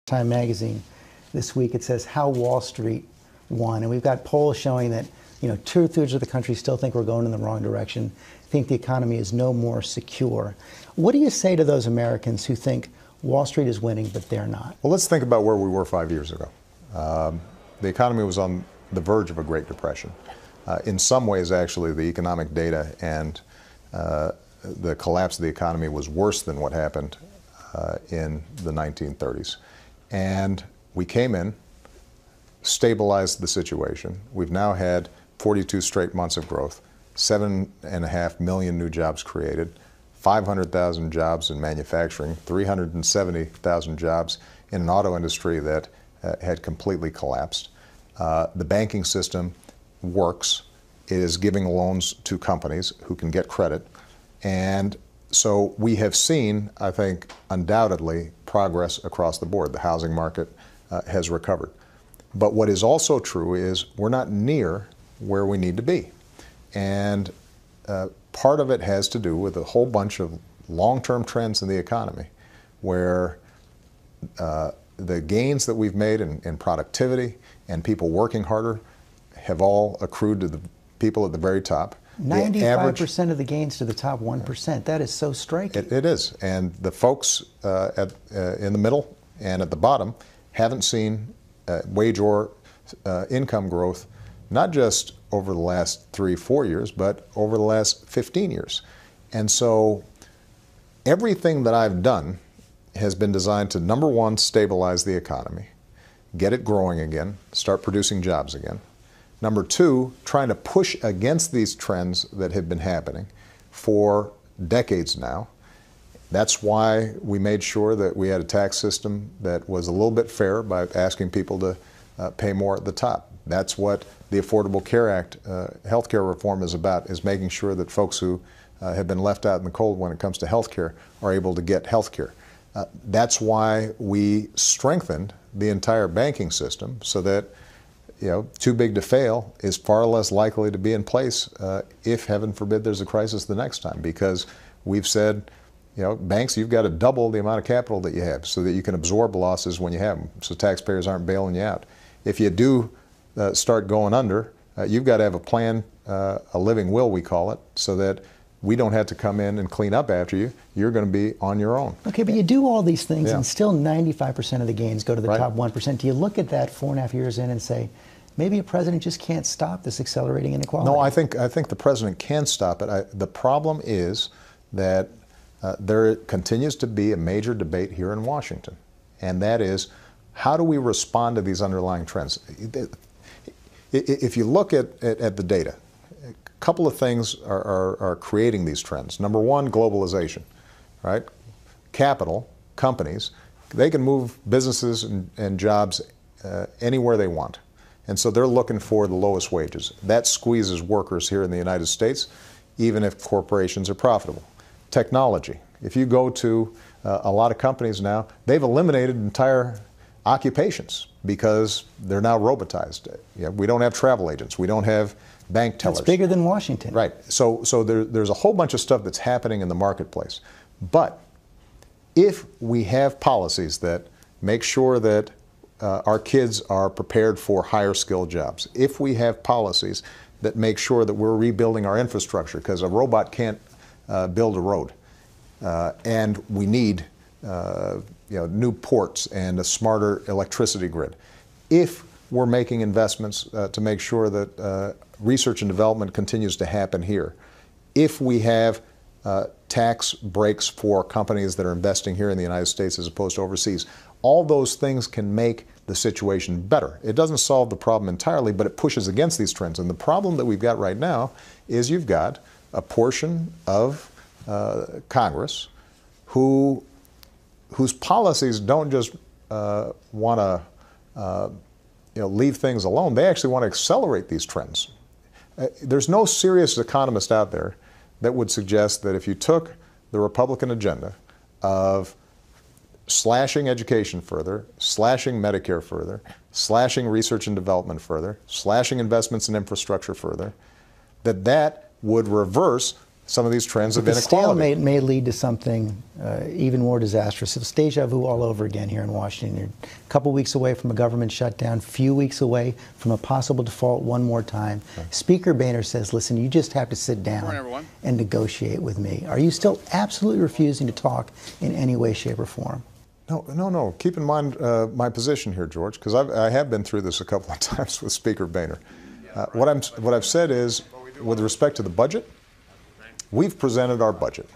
Time magazine this week. It says how Wall Street won, and we've got polls showing that 2/3 of the country still think we're going in the wrong direction, think the economy is no more secure. What do you say to those Americans who think Wall Street is winning but they're not? Well, let's think about where we were 5 years ago. The economy was on the verge of a Great Depression. In some ways, actually, the economic data and the collapse of the economy was worse than what happened in the 1930s. And we came in, stabilized the situation. We've now had 42 straight months of growth, 7.5 million new jobs created, 500,000 jobs in manufacturing, 370,000 jobs in an auto industry that had completely collapsed. The banking system works. It is giving loans to companies who can get credit. And so we have seen, I think, undoubtedly progress across the board. The housing market has recovered. But what is also true is we're not near where we need to be. And part of it has to do with a whole bunch of long-term trends in the economy where the gains that we've made in productivity and people working harder have all accrued to the people at the very top. 95% of the gains to the top 1%. That is so striking. It is. And the folks in the middle and at the bottom haven't seen wage or income growth, not just over the last 3-4 years, but over the last 15 years. And so everything that I've done has been designed to, number one, stabilize the economy, get it growing again, start producing jobs again. Number two, trying to push against these trends that have been happening for decades now. That's why we made sure that we had a tax system that was a little bit fair by asking people to pay more at the top. That's what the Affordable Care Act, health care reform is about, is making sure that folks who have been left out in the cold when it comes to health care are able to get health care. That's why we strengthened the entire banking system so that too big to fail is far less likely to be in place if, heaven forbid, there's a crisis the next time. Because we've said, banks, you've got to double the amount of capital that you have so that you can absorb losses when you have them, so taxpayers aren't bailing you out. If you do start going under, you've got to have a plan, a living will, we call it, so that we don't have to come in and clean up after you. You're going to be on your own. Okay, but you do all these things and still 95% of the gains go to the top 1%. Do you look at that 4.5 years in and say, maybe a president just can't stop this accelerating inequality? No, I think the president can stop it. The problem is that there continues to be a major debate here in Washington, and that is, how do we respond to these underlying trends? If you look at the data, a couple of things are creating these trends. Number one, globalization, right? Capital, companies, they can move businesses and jobs anywhere they want. And so they're looking for the lowest wages. That squeezes workers here in the United States, even if corporations are profitable. Technology. If you go to a lot of companies now, they've eliminated entire occupations because they're now robotized. We don't have travel agents. We don't have bank tellers. It's bigger than Washington. Right. So there's a whole bunch of stuff that's happening in the marketplace. But if we have policies that make sure that our kids are prepared for higher skilled jobs, if we have policies that make sure that we're rebuilding our infrastructure, because a robot can't build a road, and we need new ports and a smarter electricity grid. If we're making investments to make sure that research and development continues to happen here, if we have tax breaks for companies that are investing here in the United States as opposed to overseas, all those things can make the situation better. It doesn't solve the problem entirely, but it pushes against these trends. And the problem that we've got right now is you've got a portion of Congress whose policies don't just want to leave things alone. They actually want to accelerate these trends. There's no serious economist out there that would suggest that if you took the Republican agenda of slashing education further, slashing Medicare further, slashing research and development further, slashing investments in infrastructure further, that would reverse some of these trends of the inequality. Stalemate may lead to something even more disastrous. It's deja vu all over again here in Washington. You're a couple weeks away from a government shutdown, few weeks away from a possible default one more time. Okay. Speaker Boehner says, listen, you just have to sit down and negotiate with me. Are you still absolutely refusing to talk in any way, shape, or form? No. Keep in mind my position here, George, because I have been through this a couple of times with Speaker Boehner. What I've said is, with respect to the budget, we've presented our budget,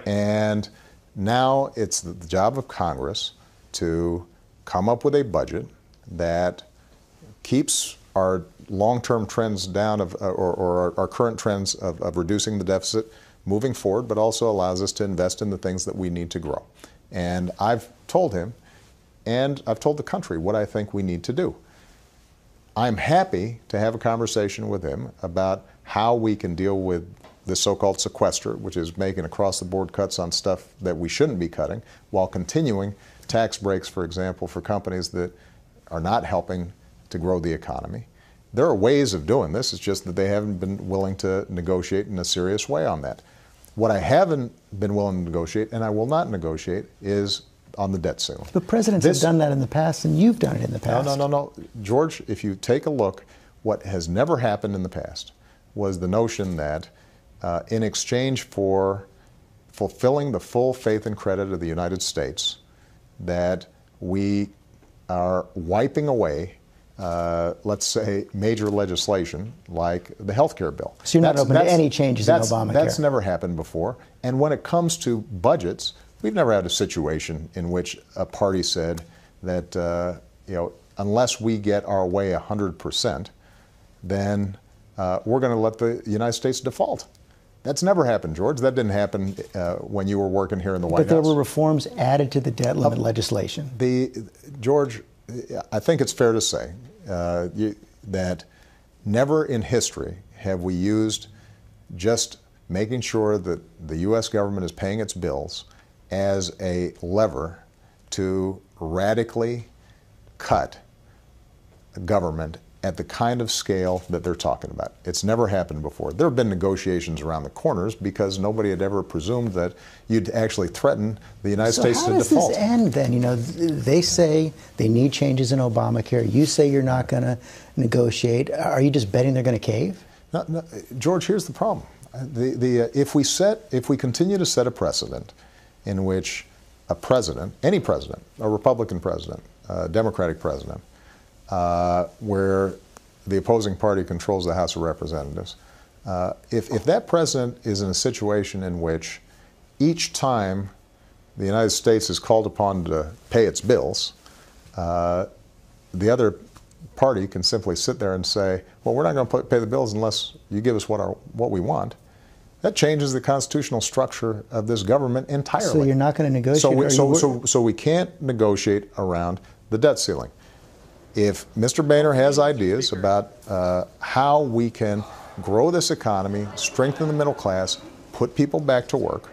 and now it's the job of Congress to come up with a budget that keeps our long-term trends down or our current trends of reducing the deficit moving forward, but also allows us to invest in the things that we need to grow. And I've told him, and I've told the country what I think we need to do. I'm happy to have a conversation with him about how we can deal with the so-called sequester, which is making across-the-board cuts on stuff that we shouldn't be cutting, while continuing tax breaks, for example, for companies that are not helping to grow the economy. There are ways of doing this. It's just that they haven't been willing to negotiate in a serious way on that. What I haven't been willing to negotiate, and I will not negotiate, is on the debt ceiling. But presidents have done that in the past, and you've done it in the past. No. George, if you take a look, what has never happened in the past was the notion that in exchange for fulfilling the full faith and credit of the United States, that we are wiping away, let's say, major legislation like the health care bill. So you're not open to any changes in Obamacare? That's never happened before. And when it comes to budgets, we've never had a situation in which a party said that, unless we get our way 100%, then we're going to let the United States default. That's never happened, George. That didn't happen when you were working here in the White House. But there were reforms added to the debt limit legislation. George, I think it's fair to say that never in history have we used just making sure that the U.S. government is paying its bills as a lever to radically cut government at the kind of scale that they're talking about. It's never happened before. There have been negotiations around the corners because nobody had ever presumed that you'd actually threaten the United States to default. So how does this end then? They say they need changes in Obamacare. You say you're not going to negotiate. Are you just betting they're going to cave? No, George, here's the problem. If we continue to set a precedent in which a president, any president, a Republican president, a Democratic president, where the opposing party controls the House of Representatives, if that president is in a situation in which each time the United States is called upon to pay its bills, the other party can simply sit there and say, well, we're not going to pay the bills unless you give us what we want. That changes the constitutional structure of this government entirely. So you're not going to negotiate? So we can't negotiate around the debt ceiling. If Mr. Boehner has ideas about how we can grow this economy, strengthen the middle class, put people back to work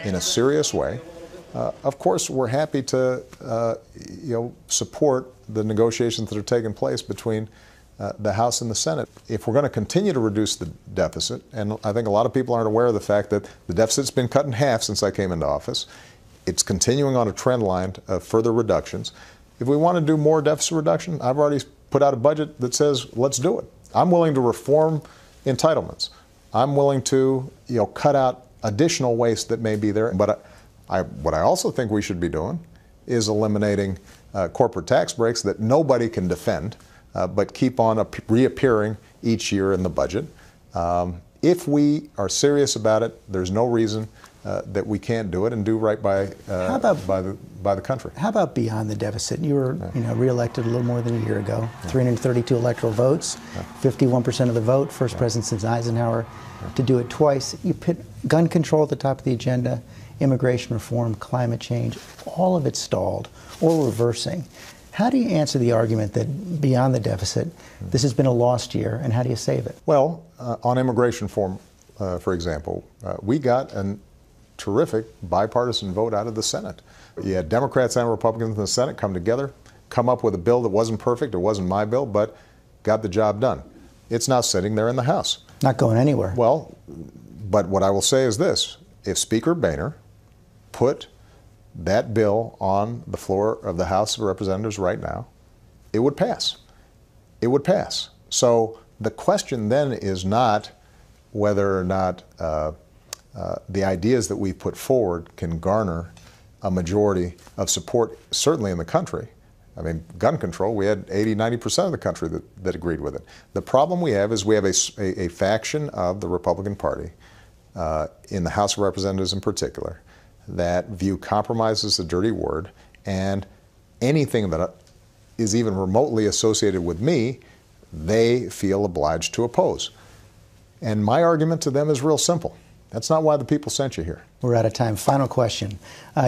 in a serious way, of course we're happy to support the negotiations that are taking place between the House and the Senate. If we're going to continue to reduce the deficit, and I think a lot of people aren't aware of the fact that the deficit's been cut in half since I came into office, it's continuing on a trend line of further reductions. If we want to do more deficit reduction, I've already put out a budget that says, let's do it. I'm willing to reform entitlements. I'm willing to cut out additional waste that may be there. But what I also think we should be doing is eliminating corporate tax breaks that nobody can defend, but keep on reappearing each year in the budget. If we are serious about it, there's no reason that we can't do it and do right by the country. How about beyond the deficit? You were reelected a little more than a year ago. 332 electoral votes, 51% of the vote. First president since Eisenhower to do it twice. You put gun control at the top of the agenda, immigration reform, climate change. All of it stalled or reversing. How do you answer the argument that beyond the deficit, this has been a lost year, and how do you save it? Well, on immigration reform, for example, we got a terrific bipartisan vote out of the Senate. You had Democrats and Republicans in the Senate come together, come up with a bill that wasn't perfect, it wasn't my bill, but got the job done. It's now sitting there in the House. Not going anywhere. Well, But what I will say is this: if Speaker Boehner put that bill on the floor of the House of Representatives right now, it would pass. It would pass. So the question then is not whether or not the ideas that we put forward can garner a majority of support, certainly in the country. I mean, gun control, we had 80–90% of the country that agreed with it. The problem we have is we have a faction of the Republican Party, in the House of Representatives in particular, that view compromise as a dirty word, and anything that is even remotely associated with me, they feel obliged to oppose. And my argument to them is real simple. That's not why the people sent you here. We're out of time. Final question.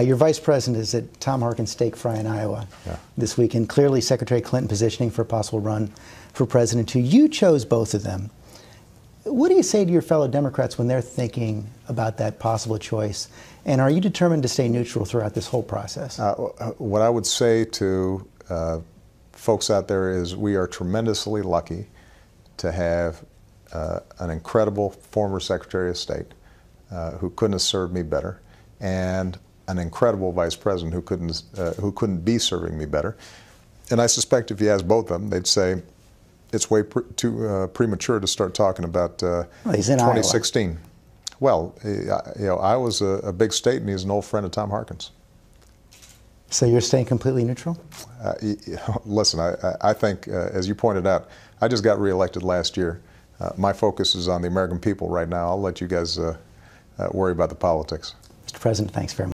Your vice president is at Tom Harkin's steak fry in Iowa this weekend. Clearly, Secretary Clinton positioning for a possible run for president too. You chose both of them. What do you say to your fellow Democrats when they're thinking about that possible choice? And are you determined to stay neutral throughout this whole process? What I would say to folks out there is we are tremendously lucky to have an incredible former Secretary of State who couldn't have served me better, and an incredible Vice President who couldn't be serving me better. And I suspect if you ask both of them, they'd say it's way too premature to start talking about he's in 2016. Iowa. Well, Iowa's a big state, and he's an old friend of Tom Harkin's. So you're staying completely neutral? Listen, I think, as you pointed out, I just got reelected last year. My focus is on the American people right now. I'll let you guys worry about the politics. Mr. President, thanks very much.